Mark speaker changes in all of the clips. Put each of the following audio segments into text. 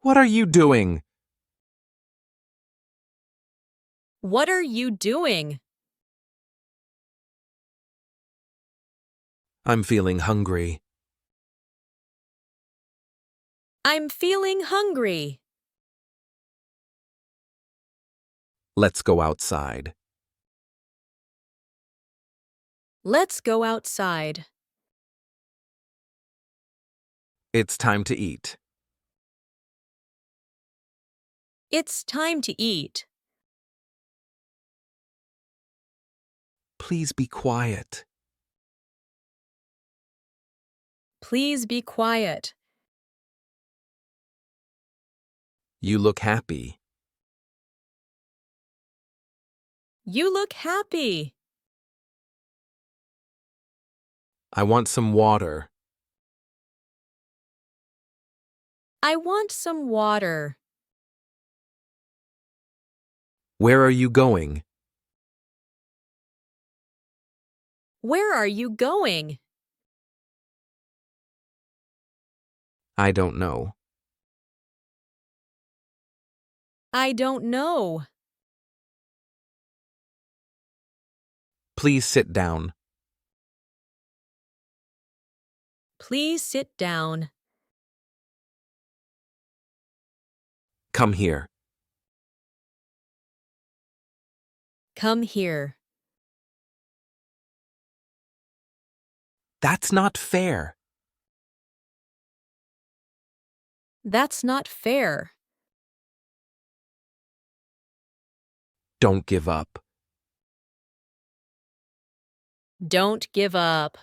Speaker 1: What are you doing?
Speaker 2: What are you doing?
Speaker 1: I'm feeling hungry.
Speaker 2: I'm feeling hungry.
Speaker 1: Let's go outside.
Speaker 2: Let's go outside.
Speaker 1: It's time to eat.
Speaker 2: It's time to eat.
Speaker 1: Please be quiet.
Speaker 2: Please be quiet.
Speaker 1: You look happy.
Speaker 2: You look happy.
Speaker 1: I want some water.
Speaker 2: I want some water.
Speaker 1: Where are you going?
Speaker 2: Where are you going?
Speaker 1: I don't know.
Speaker 2: I don't know.
Speaker 1: Please sit down.
Speaker 2: Please sit down.
Speaker 1: Come here.
Speaker 2: Come here.
Speaker 1: That's not fair.
Speaker 2: That's not fair.
Speaker 1: Don't give up.
Speaker 2: Don't give up.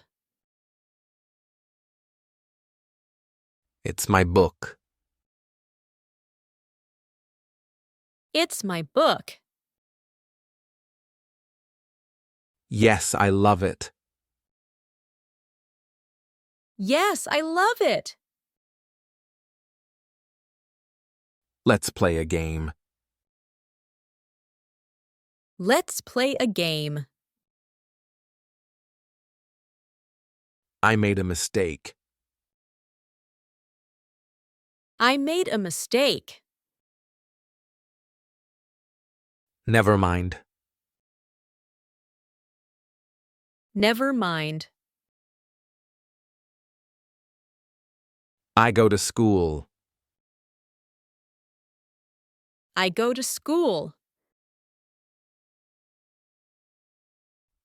Speaker 1: It's my book.
Speaker 2: It's my book.
Speaker 1: Yes, I love it.
Speaker 2: Yes, I love it.
Speaker 1: Let's play a game.
Speaker 2: Let's play a game.
Speaker 1: I made a mistake.
Speaker 2: I made a mistake.
Speaker 1: Never mind.
Speaker 2: Never mind.
Speaker 1: I go to school.
Speaker 2: I go to school.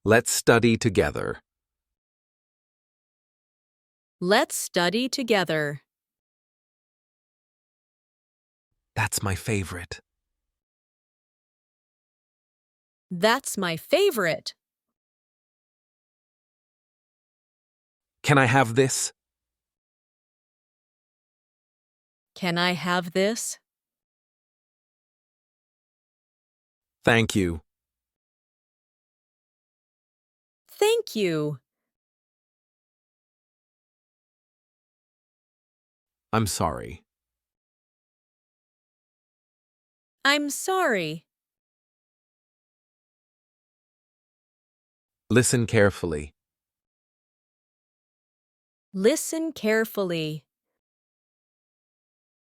Speaker 1: Let's study together.
Speaker 2: Let's study together.
Speaker 1: That's my favorite.
Speaker 2: That's my favorite.
Speaker 1: Can I have this?
Speaker 2: Can I have this?
Speaker 1: Thank you.
Speaker 2: Thank you.
Speaker 1: I'm sorry.
Speaker 2: I'm sorry.
Speaker 1: Listen carefully.
Speaker 2: Listen carefully.